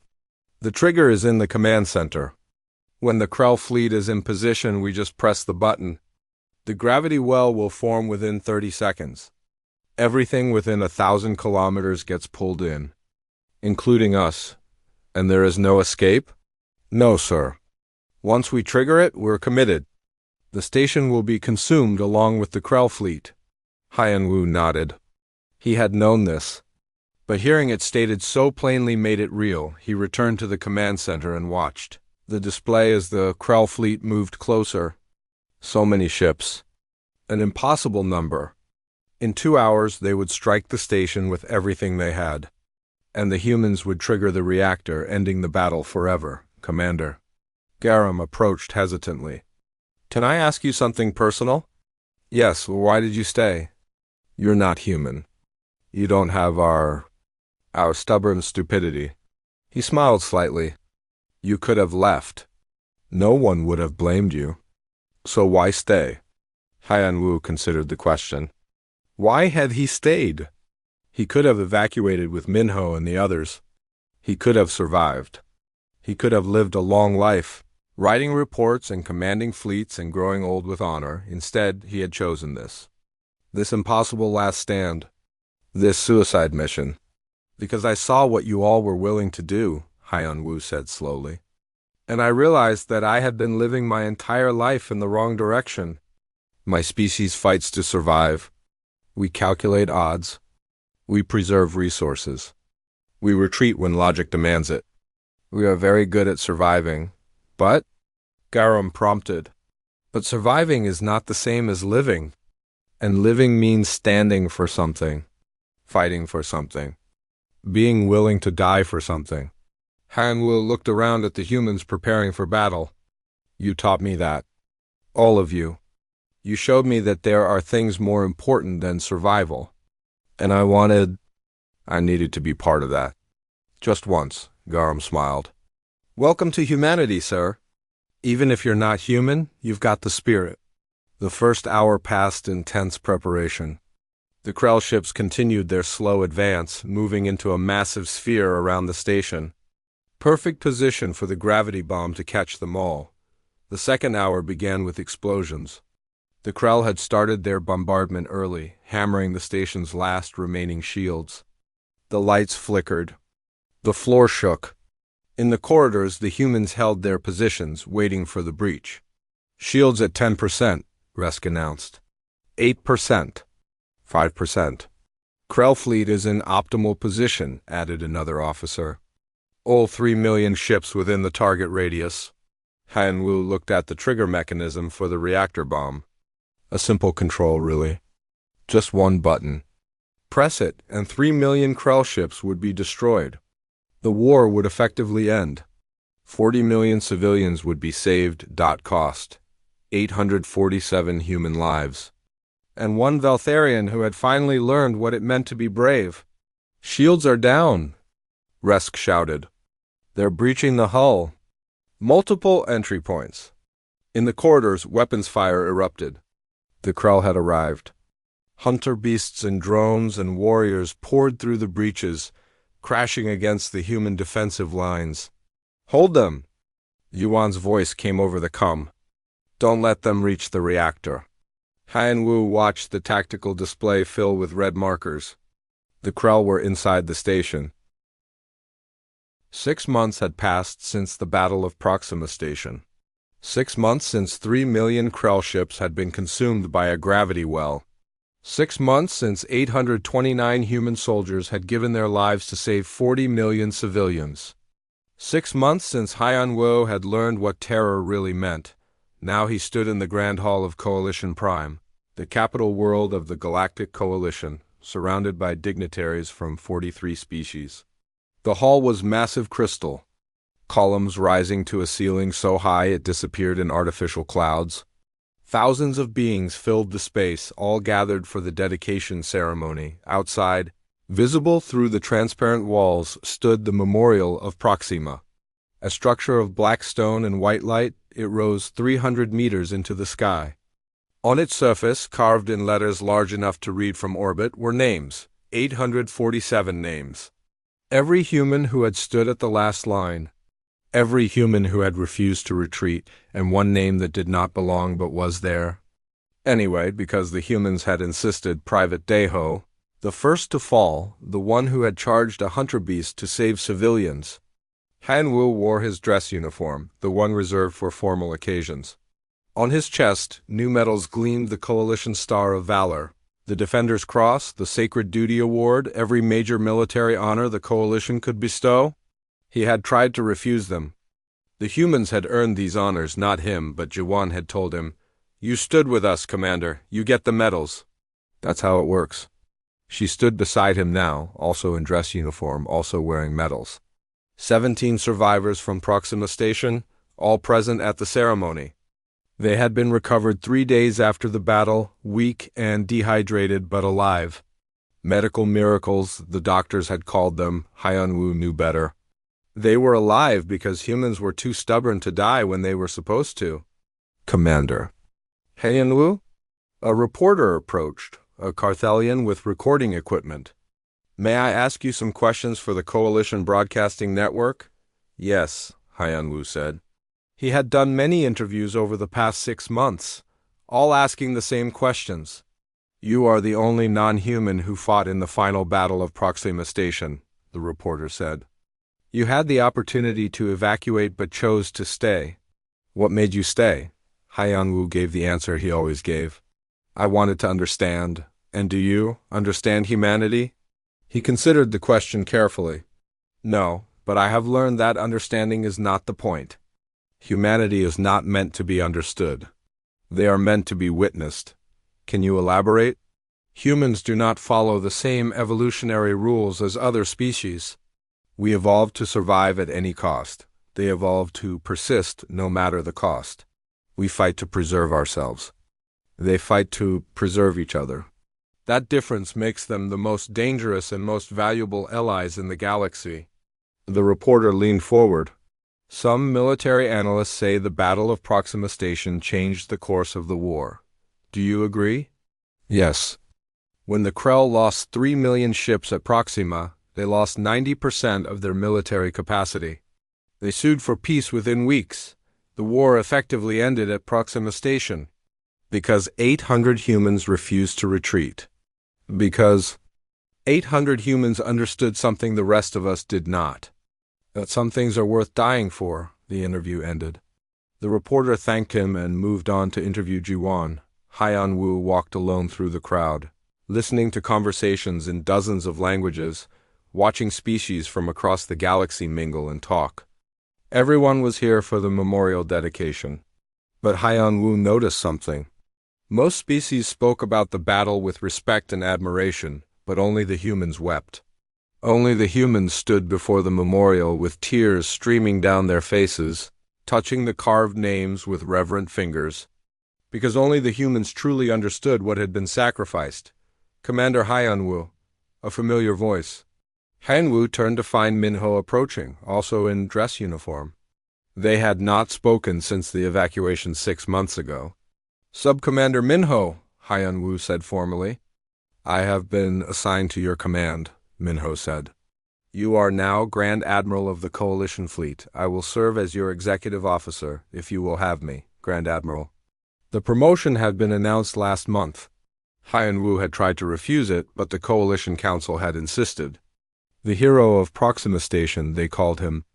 The trigger is in the command center. When the Krell fleet is in position, we just press the button. The gravity well will form within 30 seconds. Everything within 1,000 kilometers gets pulled in, including us. And there is no escape? No, sir. Once we trigger it, we're committed. The station will be consumed along with the Krell fleet. Hyun-woo nodded. He had known this, but hearing it stated so plainly made it real. He returned to the command center and watched the display as the Krell fleet moved closer. So many ships. An impossible number. In 2 hours, they would strike the station with everything they had. And the humans would trigger the reactor, ending the battle forever, Commander. Garam approached hesitantly. Can I ask you something personal? Yes, why did you stay? You're not human. You don't have our stubborn stupidity. He smiled slightly. You could have left. No one would have blamed you. So why stay? Hyun-woo considered the question. Why had he stayed? He could have evacuated with Minho and the others. He could have survived. He could have lived a long life, writing reports and commanding fleets and growing old with honor. Instead, he had chosen this. This impossible last stand. This suicide mission. Because I saw what you all were willing to do, Hyun-woo said slowly. And I realized that I had been living my entire life in the wrong direction. My species fights to survive. We calculate odds. We preserve resources. We retreat when logic demands it. We are very good at surviving. But, Garam prompted, but surviving is not the same as living. And living means standing for something, fighting for something, being willing to die for something. Hyun-woo looked around at the humans preparing for battle. You taught me that. All of you. You showed me that there are things more important than survival. And I needed to be part of that. Just once, Garam smiled. Welcome to humanity, sir. Even if you're not human, you've got the spirit. The first hour passed in tense preparation. The Krell ships continued their slow advance, moving into a massive sphere around the station. Perfect position for the gravity bomb to catch them all. The second hour began with explosions. The Krell had started their bombardment early, hammering the station's last remaining shields. The lights flickered. The floor shook. In the corridors, the humans held their positions, waiting for the breach. Shields at 10%, Resk announced. 8%. 5%. Krell fleet is in optimal position, added another officer. All 3 million ships within the target radius. Hyun-woo looked at the trigger mechanism for the reactor bomb. A simple control, really. Just one button. Press it, and 3 million Krell ships would be destroyed. The war would effectively end. 40 million civilians would be saved. Cost 847 human lives. And one Veltharian who had finally learned what it meant to be brave. Shields are down, Resk shouted. They're breaching the hull. Multiple entry points. In the corridors, weapons fire erupted. The Krell had arrived. Hunter beasts and drones and warriors poured through the breaches, crashing against the human defensive lines. "Hold them!" Yuan's voice came over the comm. "Don't let them reach the reactor." Han Wu watched the tactical display fill with red markers. The Krell were inside the station. 6 months had passed since the Battle of Proxima Station. 6 months since 3 million Krell ships had been consumed by a gravity well. 6 months since 829 human soldiers had given their lives to save 40 million civilians. 6 months since Han Wu had learned what terror really meant. Now he stood in the Grand Hall of Coalition Prime, the capital world of the Galactic Coalition, surrounded by dignitaries from 43 species. The hall was massive crystal, columns rising to a ceiling so high it disappeared in artificial clouds. Thousands of beings filled the space, all gathered for the dedication ceremony. Outside, visible through the transparent walls, stood the Memorial of Proxima. A structure of black stone and white light, it rose 300 meters into the sky. On its surface, carved in letters large enough to read from orbit, were names, 847 names. Every human who had stood at the last line, every human who had refused to retreat, and one name that did not belong but was there. Anyway, because the humans had insisted, Private Daho, the first to fall, the one who had charged a hunter beast to save civilians. Han Wu wore his dress uniform, the one reserved for formal occasions. On his chest, new medals gleamed, the Coalition Star of Valor, the Defender's Cross, the Sacred Duty Award, every major military honor the Coalition could bestow. He had tried to refuse them. The humans had earned these honors, not him, but Jiwan had told him, "You stood with us, Commander. You get the medals." That's how it works. She stood beside him now, also in dress uniform, also wearing medals. 17 survivors from Proxima Station, all present at the ceremony. They had been recovered 3 days after the battle, weak and dehydrated but alive. Medical miracles, the doctors had called them. Han Wu knew better. They were alive because humans were too stubborn to die when they were supposed to. "Commander." Han Wu? A reporter approached, a Carthelian with recording equipment. "May I ask you some questions for the Coalition Broadcasting Network?" "Yes," Han Wu said. He had done many interviews over the past 6 months, all asking the same questions. "You are the only non-human who fought in the final battle of Proxima Station," the reporter said. "You had the opportunity to evacuate but chose to stay. What made you stay?" Han Wu gave the answer he always gave. "I wanted to understand. And do you understand humanity?" He considered the question carefully. "No, but I have learned that understanding is not the point. Humanity is not meant to be understood. They are meant to be witnessed. Can you elaborate?" "Humans do not follow the same evolutionary rules as other species. We evolved to survive at any cost. They evolved to persist no matter the cost. We fight to preserve ourselves. They fight to preserve each other. That difference makes them the most dangerous and most valuable allies in the galaxy." The reporter leaned forward. "Some military analysts say the Battle of Proxima Station changed the course of the war. Do you agree?" "Yes. When the Krell lost 3 million ships at Proxima, they lost 90% of their military capacity. They sued for peace within weeks. The war effectively ended at Proxima Station. Because 800 humans refused to retreat. Because 800 humans understood something the rest of us did not. That some things are worth dying for," the interview ended. The reporter thanked him and moved on to interview Jiwan. Han Wu walked alone through the crowd, listening to conversations in dozens of languages, watching species from across the galaxy mingle and talk. Everyone was here for the memorial dedication. But Han Wu noticed something. Most species spoke about the battle with respect and admiration, but only the humans wept. Only the humans stood before the memorial with tears streaming down their faces, touching the carved names with reverent fingers, because only the humans truly understood what had been sacrificed. "Commander Han Wu," a familiar voice. Han Wu turned to find Minho approaching, also in dress uniform. They had not spoken since the evacuation 6 months ago. "Sub-Commander Minho," Hyun-woo said formally. "I have been assigned to your command," Minho said. "You are now Grand Admiral of the Coalition Fleet. I will serve as your executive officer, if you will have me, Grand Admiral." The promotion had been announced last month. Hyun-woo had tried to refuse it, but the Coalition Council had insisted. The hero of Proxima Station, they called him.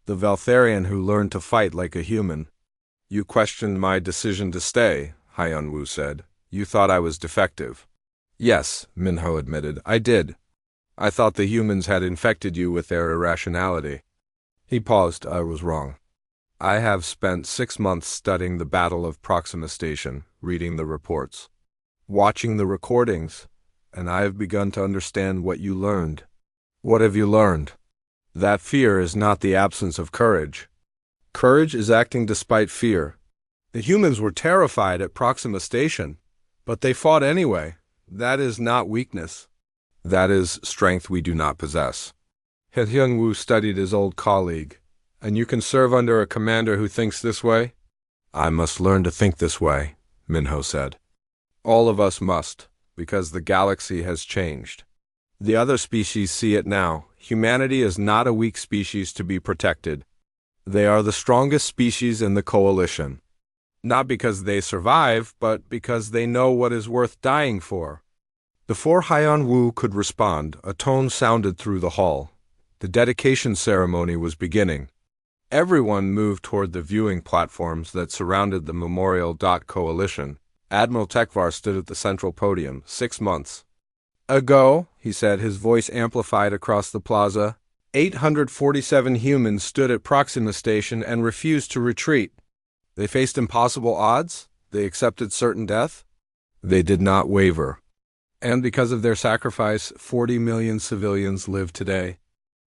The Valtharian who learned to fight like a human. "You questioned my decision to stay," Hyun-woo said. "You thought I was defective." "Yes," Minho admitted, "I did. I thought the humans had infected you with their irrationality." He paused. "I was wrong. I have spent 6 months studying the Battle of Proxima Station, reading the reports, watching the recordings, and I have begun to understand what you learned." "What have you learned?" "That fear is not the absence of courage. Courage is acting despite fear. The humans were terrified at Proxima Station, but they fought anyway. That is not weakness. That is strength we do not possess." Hyun-woo studied his old colleague. "And you can serve under a commander who thinks this way?" "I must learn to think this way," Minho said. "All of us must, because the galaxy has changed. The other species see it now. Humanity is not a weak species to be protected. They are the strongest species in the Coalition. Not because they survive, but because they know what is worth dying for." Before Hyun-woo could respond, a tone sounded through the hall. The dedication ceremony was beginning. Everyone moved toward the viewing platforms that surrounded the Memorial. Coalition. Admiral Tekvar stood at the central podium. 6 months ago, he said, his voice amplified across the plaza, 847 humans stood at Proxima Station and refused to retreat. They faced impossible odds. They accepted certain death. They did not waver. And because of their sacrifice, 40 million civilians live today.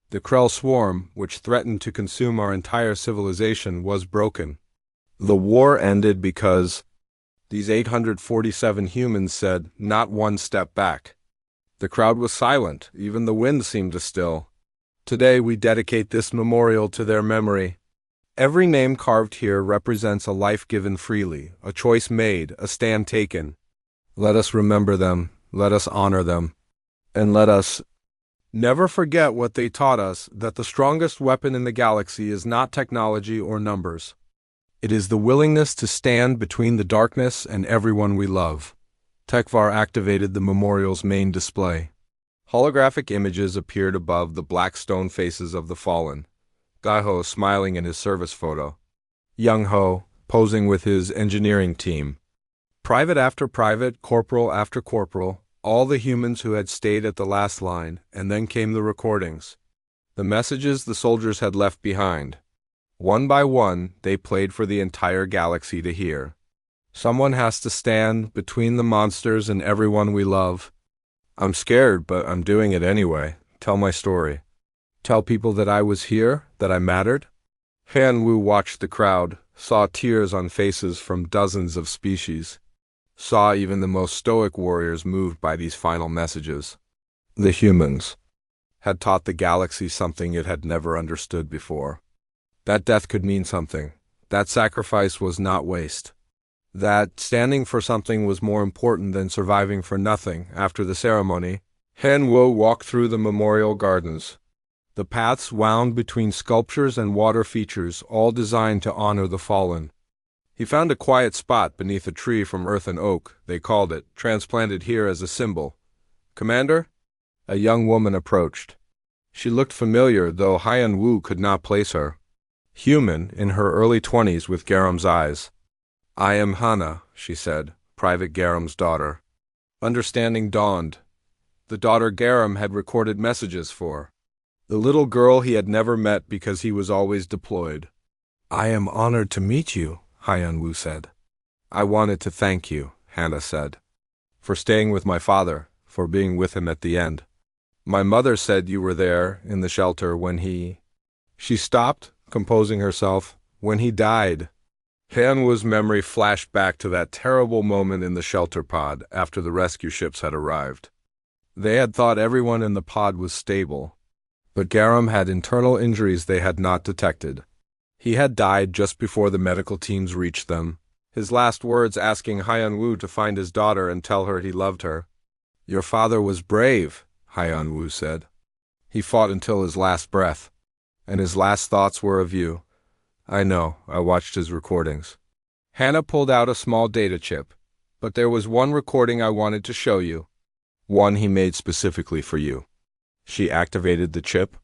The Krell swarm, which threatened to consume our entire civilization, was broken. The war ended because these 847 humans said, "Not one step back." The crowd was silent. Even the wind seemed to still. Today we dedicate this memorial to their memory. Every name carved here represents a life given freely, a choice made, a stand taken. Let us remember them. Let us honor them. And let us never forget what they taught us, that the strongest weapon in the galaxy is not technology or numbers. It is the willingness to stand between the darkness and everyone we love. Tekvar activated the memorial's main display. Holographic images appeared above the black stone faces of the fallen. Gaho smiling in his service photo. Young-ho posing with his engineering team. Private after private, corporal after corporal, all the humans who had stayed at the last line, and then came the recordings. The messages the soldiers had left behind. One by one, they played for the entire galaxy to hear. Someone has to stand between the monsters and everyone we love. I'm scared, but I'm doing it anyway. Tell my story. Tell people that I was here, that I mattered. Hyun-woo watched the crowd, saw tears on faces from dozens of species. Saw even the most stoic warriors moved by these final messages. The humans had taught the galaxy something it had never understood before. That death could mean something. That sacrifice was not waste. That standing for something was more important than surviving for nothing. After the ceremony, Hyun-woo walked through the memorial gardens. The paths wound between sculptures and water features, all designed to honor the fallen. He found a quiet spot beneath a tree from earth and oak, they called it, transplanted here as a symbol. "Commander?" A young woman approached. She looked familiar, though Hyun-woo could not place her. Human, in her early 20s with Garam's eyes. "I am Hana," she said, Private Garam's daughter. Understanding dawned. The daughter Garam had recorded messages for. The little girl he had never met because he was always deployed. "I am honored to meet you," Hyun-woo said. "I wanted to thank you," Hana said, "for staying with my father, for being with him at the end. My mother said you were there, in the shelter, when he—" She stopped, composing herself. "When he died." Hyun-woo's memory flashed back to that terrible moment in the shelter pod after the rescue ships had arrived. They had thought everyone in the pod was stable, but Garam had internal injuries they had not detected. He had died just before the medical teams reached them, his last words asking Hyun-woo to find his daughter and tell her he loved her. "Your father was brave," Hyun-woo said. "He fought until his last breath, and his last thoughts were of you." "I know, I watched his recordings." Hannah pulled out a small data chip. "But there was one recording I wanted to show you. One he made specifically for you." She activated the chip.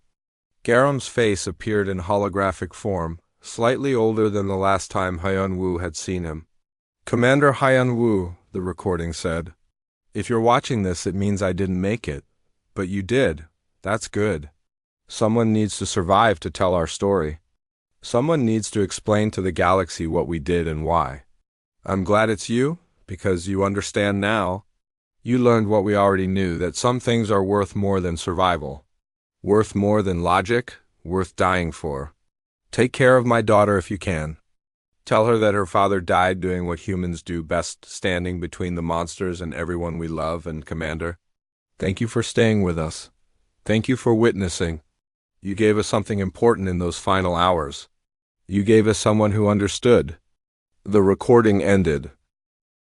Garam's face appeared in holographic form, slightly older than the last time Hyun-woo had seen him. "Commander Hyun-woo," the recording said. "If you're watching this, it means I didn't make it. But you did. That's good. Someone needs to survive to tell our story. Someone needs to explain to the galaxy what we did and why. I'm glad it's you, because you understand now. You learned what we already knew, that some things are worth more than survival. Worth more than logic, worth dying for. Take care of my daughter if you can. Tell her that her father died doing what humans do best, standing between the monsters and everyone we love, and Commander, thank you for staying with us. Thank you for witnessing. You gave us something important in those final hours. You gave us someone who understood." The recording ended,